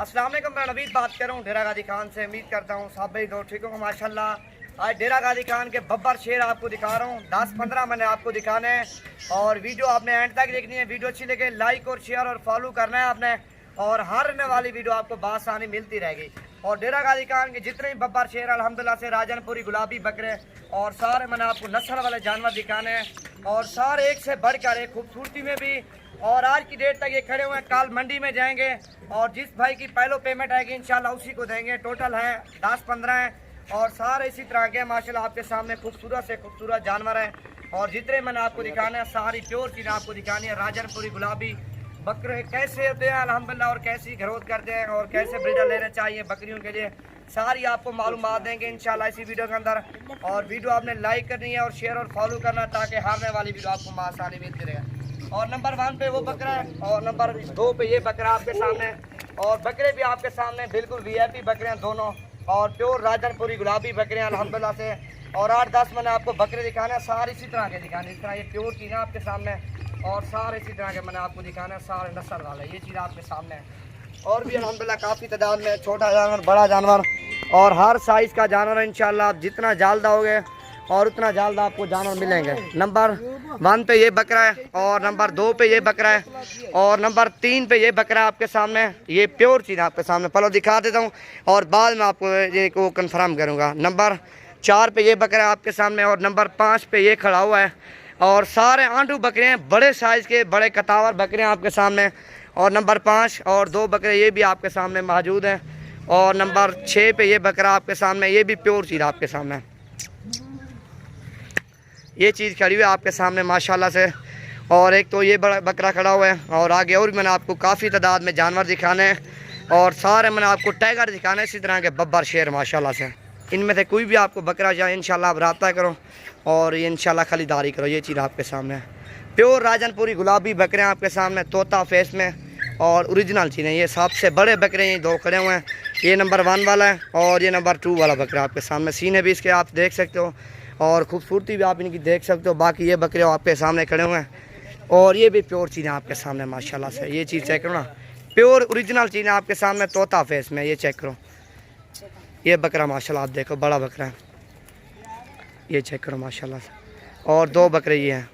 अस्सलाम वालेकुम, मैं नवीद बात कर रहा हूँ डेरा गाजी खान से। उम्मीद करता हूँ सब भाई दो ठीक हो माशाल्लाह। आज डेरा गाजी खान के बब्बर शेर आपको दिखा रहा हूँ। 10-15 मैंने आपको दिखाने हैं और वीडियो आपने एंड तक देखनी है। वीडियो अच्छी लगे लाइक और शेयर और फॉलो करना है आपने, और हर आने वाली वीडियो आपको बासानी मिलती रहेगी। और डेरा गाजी खान के जितने भी बब्बर शेर अल्हम्दुलिल्लाह से राजनपुरी गुलाबी बकरे और सारे मैंने आपको नस्ल वाले जानवर दिखाने हैं, और सारे एक से बढ़कर एक खूबसूरती में भी। और आज की डेट तक ये खड़े हुए हैं, कल मंडी में जाएंगे और जिस भाई की पहलो पेमेंट आएगी इंशाल्लाह उसी को देंगे। टोटल है 10-15 हैं और सारे इसी तरह के माशाल्लाह आपके सामने खूबसूरत से खूबसूरत जानवर हैं। और जितने मैंने आपको दिखाने हैं सारी प्योर चीज़ें आपको दिखानी है। राजनपुरी गुलाबी बकरे कैसे होते हैं अल्हम्दुलिल्लाह, और कैसी ग्रोथ करते हैं और कैसे ब्रीडर लेने चाहिए बकरियों के लिए, सारी आपको मालूमात देंगे इंशाल्लाह इसी वीडियो के अंदर। और वीडियो आपने लाइक करनी है और शेयर और फॉलो करना, ताकि हारने वाली वीडियो आपको आसानी मिलती रहे। और नंबर 1 पे वो बकरा है और नंबर 2 पे ये बकरा आपके सामने। और बकरे भी आपके सामने बिल्कुल VIP बकरे हैं दोनों, और प्योर राजनपुरी गुलाबी बकरे हैं अल्हम्दुलिल्लाह से। और 8-10 मैंने आपको बकरे दिखाने हैं, सारे इसी तरह के दिखाने, इस तरह ये प्योर चीज़ है आपके सामने। और सारे इसी तरह के मैंने आपको दिखाना है, सारे नस्ल वाले ये चीज़ आपके सामने है। और भी अल्हम्दुलिल्लाह काफ़ी तादाद में छोटा जानवर बड़ा जानवर और हर साइज़ का जानवर इंशाल्लाह। आप जितना जालदा होगे और उतना जालदा आपको जानवर मिलेंगे। नंबर 1 पे ये बकरा है और नंबर 2 पे ये बकरा है और नंबर 3 पे ये बकरा आपके सामने। ये प्योर चीज़ आपके सामने पहले दिखा देता हूँ और बाद में आपको ये को कन्फर्म करूँगा। नंबर 4 पे ये बकरा आपके सामने और नंबर 5 पे ये खड़ा हुआ है। और सारे आंडू बकरे हैं, बड़े साइज़ के बड़े कतावर बकरे हैं आपके सामने। और नंबर 5 और 2 बकरे ये भी आपके सामने मौजूद हैं। और नंबर 6 पे ये बकरा आपके सामने, ये भी प्योर चीज़ आपके सामने। ये चीज़ खड़ी हुई है आपके सामने माशाल्लाह से। और एक तो ये बड़ा बकरा खड़ा हुआ है और आगे और भी मैंने आपको काफ़ी तादाद में जानवर दिखाने हैं और सारे मैंने आपको टाइगर दिखाने हैं इसी तरह के बब्बर शेर माशाल्लाह से। इनमें से कोई भी आपको बकरा जाए इंशाल्लाह आप रब्ता करो और ये इंशाल्लाह खरीदारी करो। ये चीज़ आपके सामने है, प्योर राजनपुरी गुलाबी बकरे आपके सामने, तोता फेस में और ओरिजिनल चीज़ें। ये सबसे बड़े बकरे ये 2 खड़े हुए हैं, ये नंबर 1 वाला है और ये नंबर 2 वाला बकरा आपके सामने। सीने भी इसके आप देख सकते हो और खूबसूरती भी आप इनकी देख सकते हो। बाकी ये बकरे आपके सामने खड़े हुए हैं और ये भी प्योर चीज़ें आपके सामने माशाल्लाह से। ये चीज़ चेक करो ना, प्योर ओरिजिनल चीज़ें आपके सामने, तोता फेस में। ये चेक करो, ये बकरा माशाल्लाह आप देखो बड़ा बकरा है, ये चेक करो माशाल्लाह से। और 2 बकरे ये हैं।